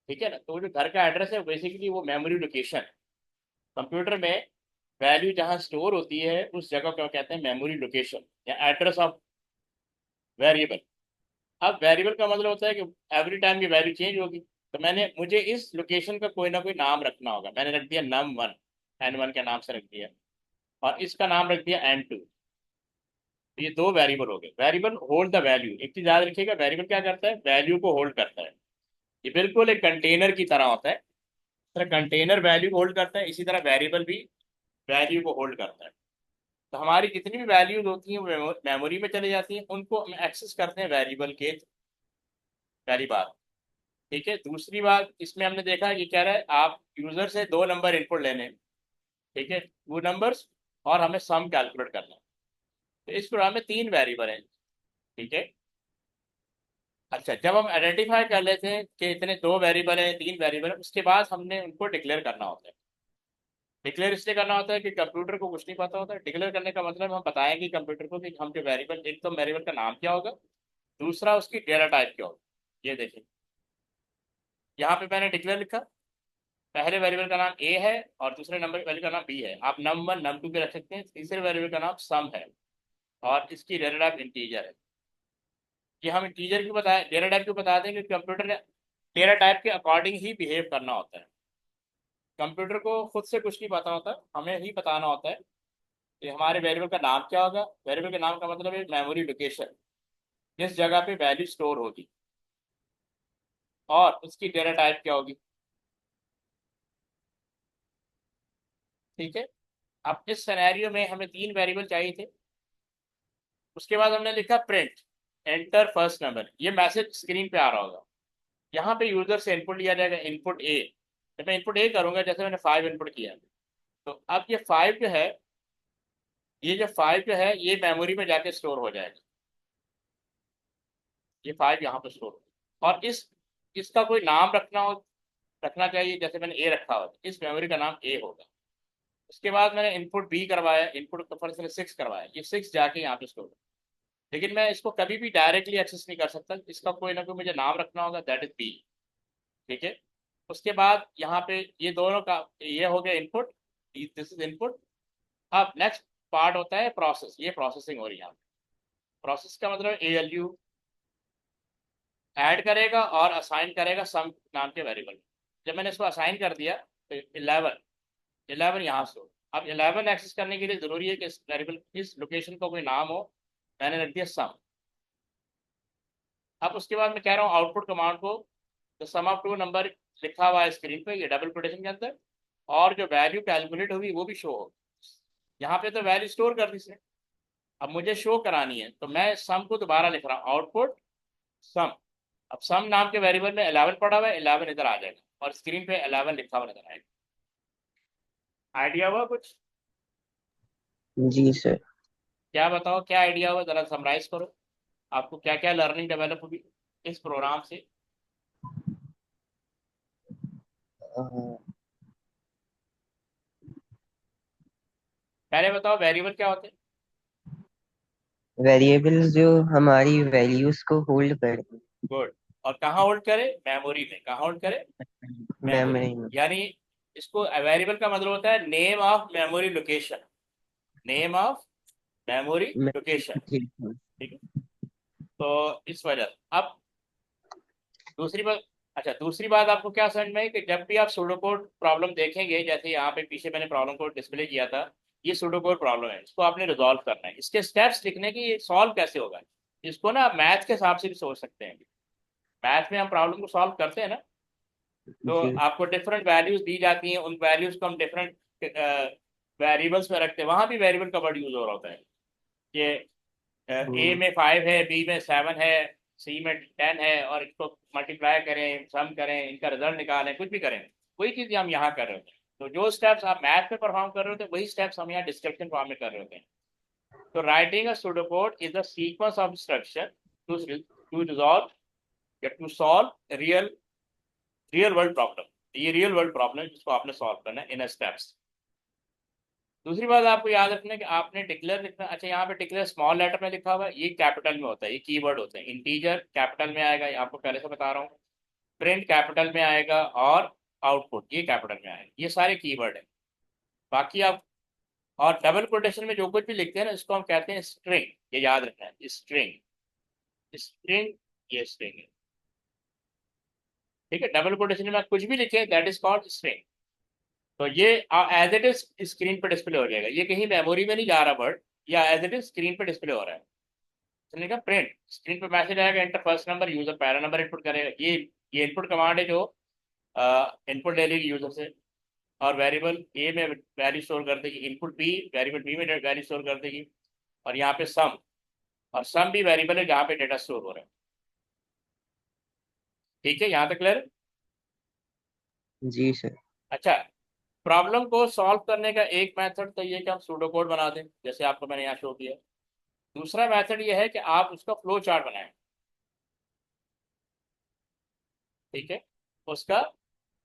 ठीक है ना, तो वो जो घर का एड्रेस है बेसिकली वो मेमोरी लोकेशन। कंप्यूटर में वैल्यू जहाँ स्टोर होती है उस जगह को कहते हैं मेमोरी लोकेशन या एड्रेस ऑफ वेरिएबल। अब वेरिएबल का मतलब होता है कि एवरी टाइम की वैल्यू चेंज होगी। तो मुझे इस लोकेशन का कोई ना कोई नाम रखना होगा। मैंने रख दिया num1, n1 के नाम से रख दिया, और इसका नाम रख दिया n2। तो ये दो वेरिएबल हो गए। वेरिएबल होल्ड द वैल्यू, एक चीज याद रखिएगा, वेरिएबल क्या करता है? वैल्यू को होल्ड करता है। ये बिल्कुल एक कंटेनर की तरह होता है। तरह कंटेनर वैल्यू होल्ड करता है, इसी तरह वेरिएबल भी वैल्यू को होल्ड करता है। तो हमारी जितनी भी वैल्यूज होती हैं वो मेमोरी में चली जाती हैं, उनको हम एक्सेस करते हैं वेरिएबल के। पहली बात। ठीक है, दूसरी बात इसमें हमने देखा ये कह रहा है आप यूजर से दो नंबर इनपुट लेने हैं। ठीक है, टू नंबर्स, और हमें सम कैलकुलेट करना है। तो इस प्रोग्राम में तीन वेरिएबल हैं। ठीक है, अच्छा जब हम आइडेंटिफाई कर लेते हैं कि इतने दो वेरिएबल हैं तीन वेरिएबल है, उसके बाद हमने उनको डिक्लेयर करना होता है। डिक्लेयर इसलिए करना होता है कि कंप्यूटर को कुछ नहीं पता होता है। डिक्लेयर करने का मतलब हम बताएंगे कंप्यूटर को कि हम जो वेरिएबल, एक तो वेरिएबल का नाम क्या होगा, दूसरा उसकी डेटा टाइप क्या होगा। ये देखिए, यहाँ पे मैंने डिक्लेयर लिखा, पहले वेरिएबल का नाम ए है और दूसरे नंबर वेरिएबल का नाम बी है। आप num1 num2 भी रख सकते हैं। तीसरे वेरिएबल का नाम सम है और इसकी डेटा टाइप इंटीजर है। कि हम इंटीजर क्यों बताएं, डेटा टाइप क्यों बताते हैं? क्योंकि कंप्यूटर ने डेटा टाइप के अकॉर्डिंग ही बिहेव करना होता है। कंप्यूटर को खुद से कुछ नहीं पता होता, हमें ही बताना होता है कि हमारे वेरिएबल का नाम क्या होगा। वेरिएबल के नाम का मतलब है मेमोरी लोकेशन, जिस जगह पे वैल्यू स्टोर होगी, और उसकी डेटा टाइप क्या होगी। ठीक है, अब इस सिनेरियो में हमें तीन वेरिएबल चाहिए थे। उसके बाद हमने लिखा प्रिंट एंटर फर्स्ट नंबर, ये मैसेज स्क्रीन पे आ रहा होगा। यहाँ पे यूजर से इनपुट लिया जाएगा, इनपुट ए। जब मैं इनपुट ए करूंगा, जैसे मैंने 5 इनपुट किया, तो अब ये 5 जो है, ये जो 5 जो है ये मेमोरी में जाके स्टोर हो जाएगा। ये 5 यहाँ पे स्टोर हो, और इसका कोई नाम रखना चाहिए। जैसे मैंने ए रखा हो, इस मेमोरी का नाम ए होगा। उसके बाद मैंने इनपुट बी करवाया, इनपुट फर्स्ट से 6 करवाया, ये 6 जाके यहाँ पे स्टोर। लेकिन मैं इसको कभी भी डायरेक्टली एक्सेस नहीं कर सकता, इसका कोई ना कोई मुझे नाम रखना होगा, दैट इज बी। ठीक है। उसके बाद यहाँ पे ये दोनों का ये हो गया इनपुट, दिस इज इनपुट। अब नेक्स्ट पार्ट होता है प्रोसेस, ये प्रोसेसिंग हो रही है यहाँ पे। प्रोसेस का मतलब ए एल यू ऐड करेगा और असाइन करेगा सम नाम के वेरिएबल। जब मैंने इसको असाइन कर दिया तो 11, 11 यहाँ से हो। अब 11 एक्सेस करने के लिए जरूरी है कि इस वेरिएबल इस लोकेशन का कोई नाम हो, मैंने रख दिया सम। अब उसके बाद मैं कह रहा हूँ आउटपुट कमांड को the sum of two number लिखा हुआ है स्क्रीन पे, ये डबल कोटेशन के अंदर, और जो वैल्यू कैलकुलेट होगी वो भी शो होगी। यहाँ पे तो वैल्यू स्टोर कर दी इसने, अब मुझे शो करानी है, तो मैं सम को दोबारा लिख रहा हूँ, आउटपुट सम। अब सम नाम के वेरिएबल में 11 पड़ा हुआ है, 11 इधर आ जाएगा और स्क्रीन पे 11 लिखा हुआ नजर आएगा। आइडिया हुआ कुछ? जी सर। क्या बताओ, क्या आइडिया हुआ, जरा समराइज करो। आपको क्या क्या लर्निंग डेवलप हुई इस प्रोग्राम से? पहले बताओ वेरिएबल क्या होते हैं? वेरिएबल्स जो हमारी वैल्यूज को होल्ड करते हैं गुड। और कहाँ होल्ड करे? मेमोरी में। कहाँ होल्ड करे? मेमोरी। मेमोरी में। यानी इसको वेरिएबल का मतलब होता है name of memory location, name of memory location. जी। ठीक है। तो इस वजह अब दूसरी बात, अच्छा दूसरी बात आपको क्या समझ में आई कि जब भी आप सुडोकोड प्रॉब्लम देखेंगे, जैसे यहाँ पे पीछे मैंने प्रॉब्लम को डिस्प्ले किया था, ये सुडोकोड प्रॉब्लम है, इसको आपने रिजॉल्व करना है, इसके स्टेप्स लिखने की, ये सॉल्व कैसे होगा। इसको ना मैथ के हिसाब से भी सोच सकते हैं। मैथ में हम प्रॉब्लम को सॉल्व करते हैं ना, तो जी। आपको डिफरेंट वैल्यूज दी जाती हैं, उन वैल्यूज को हम डिफरेंट वेरिएबल्स में रखते हैं, वहां भी वेरिएबल का वर्ड यूज हो रहा होता है कि ए हम्म। में 5 है, बी में 7 है, सी में 10 है, और इसको मल्टीप्लाई करें, सम करें, इनका रिजल्ट निकालें, कुछ भी करें, वही चीज़ हम यहाँ कर रहे होते हैं। तो जो स्टेप्स आप मैथ में परफॉर्म कर रहे होते हैं, वही स्टेप्स हम यहाँ डिस्क्रिप्शन फॉर्म में कर रहे होते हैं। तो writing a pseudocode is a sequence of instruction to resolve या to solve real world problem. ये रियल वर्ल्ड प्रॉब्लम है जिसको आपने सॉल्व करना है इन स्टेप्स। दूसरी बात आपको याद रखना है कि आपने डिक्लेयर लिखना। अच्छा, यहाँ पे डिक्लेयर स्मॉल लेटर में लिखा हुआ है, ये कैपिटल में होता है, ये कीवर्ड होते हैं। इंटीजर कैपिटल में आएगा, ये आपको पहले से बता रहा हूँ। प्रिंट कैपिटल में आएगा, और आउटपुट ये कैपिटल में आएगा, ये सारे कीवर्ड है। बाकी आप, और डबल कोटेशन में जो कुछ भी लिखते हैं ना, इसको हम कहते हैं स्ट्रिंग, ये याद रखना है, स्ट्रिंग। स्ट्रिंग, ये स्ट्रिंग है। ठीक है, डबल कोटेशन में आप कुछ भी लिखे, दैट इज कॉल्ड स्ट्रिंग। तो ये एज इट इज स्क्रीन पर डिस्प्ले हो जाएगा, ये कहीं मेमोरी में नहीं जा रहा वर्ड, या एज इट इज स्क्रीन पर डिस्प्ले हो रहा है। चलिए का प्रिंट, स्क्रीन पर मैसेज आएगा, एंटर फर्स्ट नंबर, यूजर पहला नंबर इनपुट करेगा। ये इनपुट कमांड है जो इनपुट ले लेगी यूजर से, और वेरिएबल ए में वैल्यू स्टोर कर देगी, इनपुट बी वेरिएबल बी में वैल्यू स्टोर कर देगी, और यहाँ पे सम, और सम भी वेरिएबल है जहाँ पे डेटा स्टोर हो रहा है। ठीक है, यहाँ तक क्लियर? जी सर। अच्छा, प्रॉब्लम को सॉल्व करने का एक मेथड तो ये कि हम सूडो कोड बना दें, जैसे आपको मैंने यहाँ शो किया। दूसरा मेथड ये है कि आप उसका फ्लो चार्ट बनाएं। ठीक है, उसका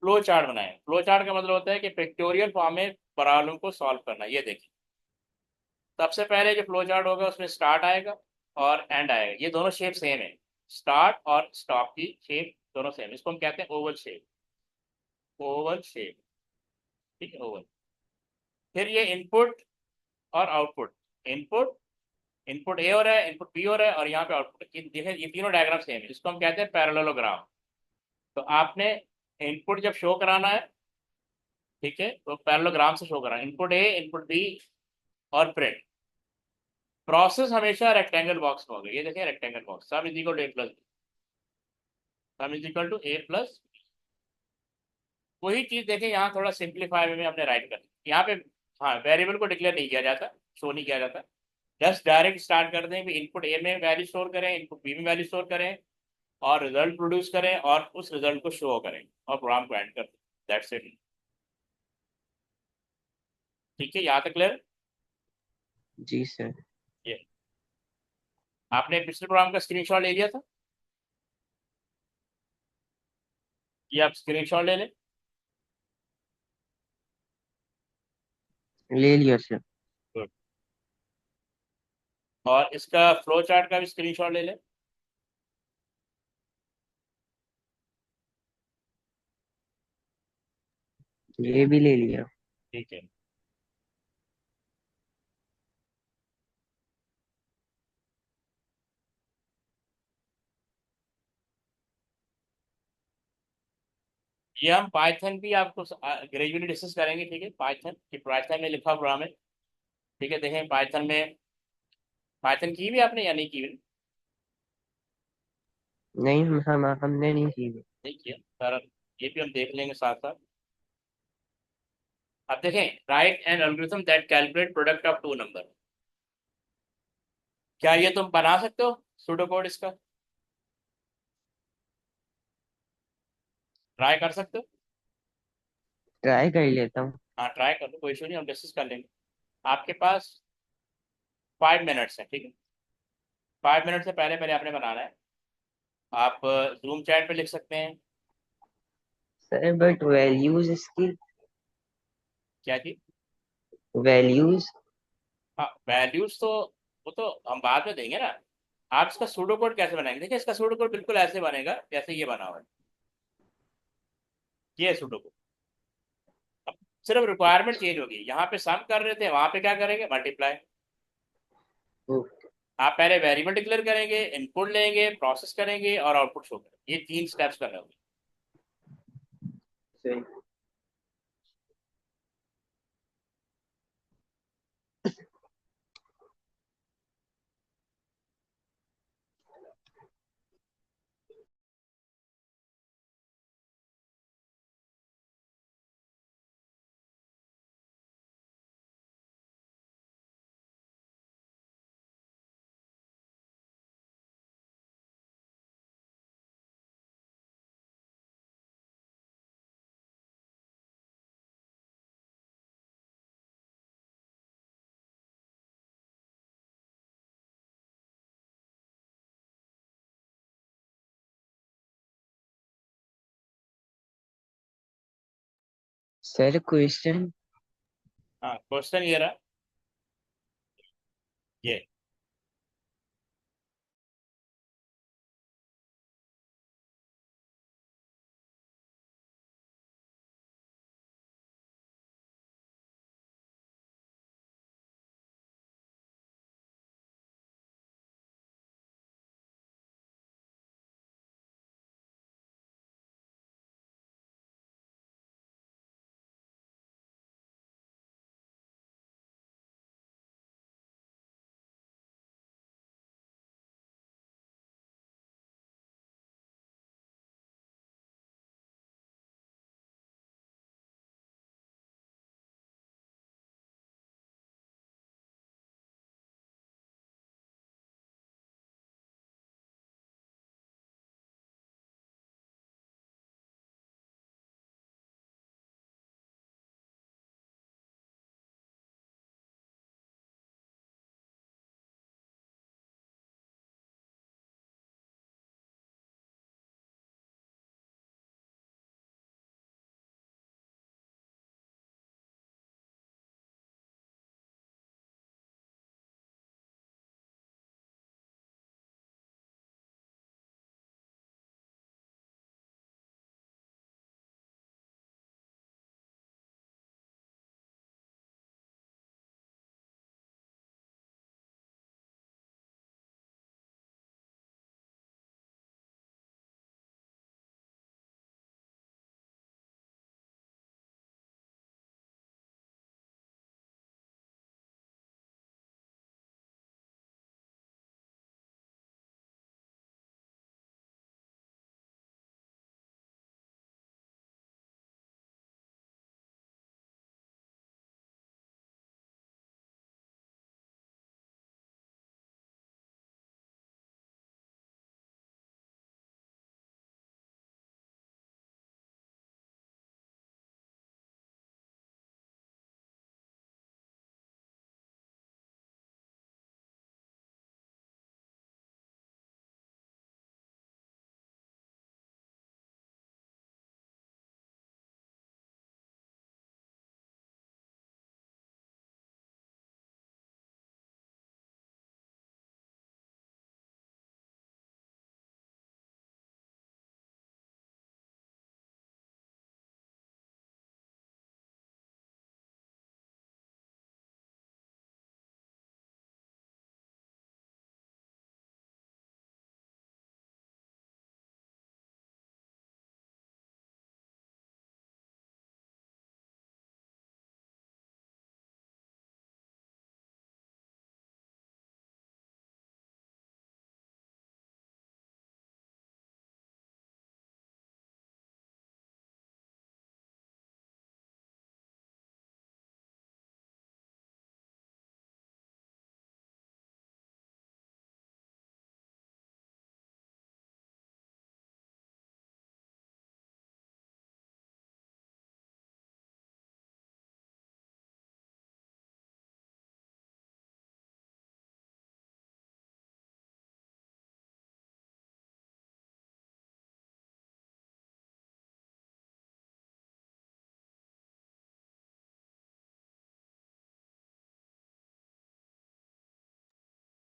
फ्लो चार्ट बनाएं। फ्लो चार्ट का मतलब होता है कि पिक्टोरियल फॉर्म में प्रॉब्लम को सॉल्व करना। ये देखिए, सबसे पहले जो फ्लो चार्ट होगा उसमें स्टार्ट आएगा और एंड आएगा, ये दोनों शेप सेम है, स्टार्ट और स्टॉप की शेप दोनों सेम, इसको हम कहते हैं ओवल शेप। ओवल शेप, ठीक है, ओवल। फिर ये इनपुट और आउटपुट, इनपुट, इनपुट ए हो रहा है, इनपुट बी हो रहा है, और यहाँ पे आउटपुट, ये तीनों डायग्राम सेम है, इसको हम कहते हैं पैरेललोग्राम। तो आपने इनपुट जब शो कराना है, ठीक है, तो पैरेललोग्राम से शो कराना, इनपुट ए, इनपुट बी, और प्रिंट। प्रोसेस हमेशा रेक्टेंगल बॉक्स में होगा, ये देखें rectangle box, sum is equal to A plus B, sum is equal to A plus. वही चीज देखें यहाँ, थोड़ा सिंप्लीफाई में हमने राइट कर दिया यहाँ पे। हाँ, वेरिएबल को डिक्लेयर नहीं किया जाता, शो नहीं किया जाता, जस्ट डायरेक्ट स्टार्ट कर दें कि इनपुट ए में वैल्यू स्टोर करें, इनपुट बी में वैल्यू स्टोर करें, और रिजल्ट प्रोड्यूस करें, और उस रिजल्ट को शो करें, और प्रोग्राम को एंड कर दें, दैट्स इट। ठीक है, यहाँ तक क्लियर? जी सर। ये आपने पिछले प्रोग्राम का स्क्रीनशॉट ले लिया था, ये आप स्क्रीनशॉट ले लें। ले लिया सर। गुड। और इसका फ्लो चार्ट का भी स्क्रीनशॉट ले ले। ये भी ले लिया। ठीक है। ये हम पाइथन भी आपको ग्रेजुअली डिस्कस करेंगे, ठीक है। पाइथन कि पाइथन में लिखा प्रोग्राम है, ठीक है। देखें पाइथन में, पाइथन की भी आपने या नहीं की भी? नहीं, हमने नहीं की। नहीं किया सर, ये भी हम देख लेंगे साथ साथ। अब देखें, write an algorithm that calculate product of two number. क्या ये तुम बना सकते हो सूडो कोड इसका? ट्राई कर सकते हो? ट्राई कर लेता हूँ। हाँ ट्राई कर लो, कोई इशू नहीं, हम डिस्कस कर लेंगे। आपके पास 5 मिनट्स है, ठीक है। 5 मिनट से पहले पहले आपने बनाना है। आप जूम चैट पे लिख सकते हैं। सर बट वैल्यूज इसकी। क्या चीज? वैल्यूज। हाँ वैल्यूज तो वो तो हम बाद में देंगे ना। आप इसका सूडो कोड कैसे बनाएंगे? देखिए इसका सूडो कोड बिल्कुल ऐसे बनेगा जैसे ये बना हुआ है। ये है सूडो कोड। अब सिर्फ रिक्वायरमेंट चेंज होगी, यहाँ पे सम कर रहे थे, वहां पे क्या करेंगे, मल्टीप्लाई। आप पहले वेरिएबल डिक्लेयर करेंगे, इनपुट लेंगे, प्रोसेस करेंगे और आउटपुट शो करेंगे। ये 3 स्टेप्स कर रहे होंगे। सही। Sir question. हाँ क्वेश्चन ये रहा, ये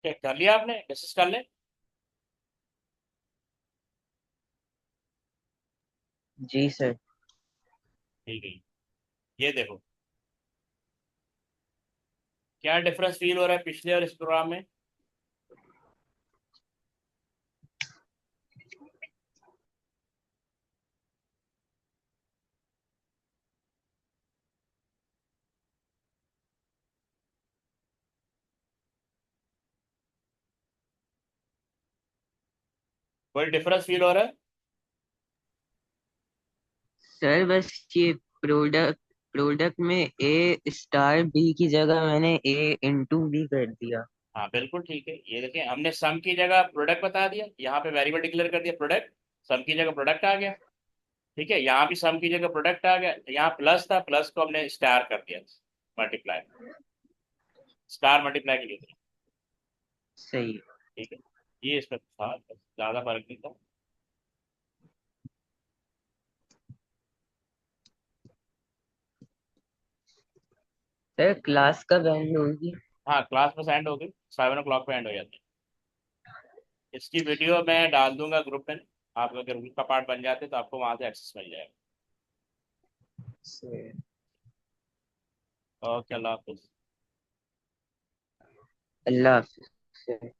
क्या कर लिया आपने, डिस्कस कर ले। जी सर। ठीक है, ये देखो क्या डिफरेंस फील हो रहा है पिछले और इस प्रोग्राम में। कोई डिफरेंस फील हो रहा है। सर बस ये प्रोडक्ट प्रोडक्ट में ए स्टार बी की जगह मैंने ए इंटू बी कर दिया। हाँ बिल्कुल ठीक है, ये देखिए हमने सम की जगह प्रोडक्ट बता दिया, यहाँ पे वेरिएबल डिक्लेयर कर दिया प्रोडक्ट, सम की जगह प्रोडक्ट आ गया। ठीक है, यहाँ भी सम की जगह प्रोडक्ट आ गया, यहाँ प्लस था, प्लस को हमने स्टार कर दिया, मल्टीप्लाई, स्टार मल्टीप्लाई के लिए। सही। ठीक है, ये इसमें था, ज्यादा फर्क नहीं था। सर क्लास कब एंड होगी? हाँ क्लास बस एंड हो गई, 7 o'clock पे एंड हो जाती है। इसकी वीडियो मैं डाल दूंगा ग्रुप में, आप अगर ग्रुप का पार्ट बन जाते तो आपको वहां से एक्सेस मिल जाएगा। सर ओके, अल्लाह हाफिज। अल्लाह हाफिज़ सर।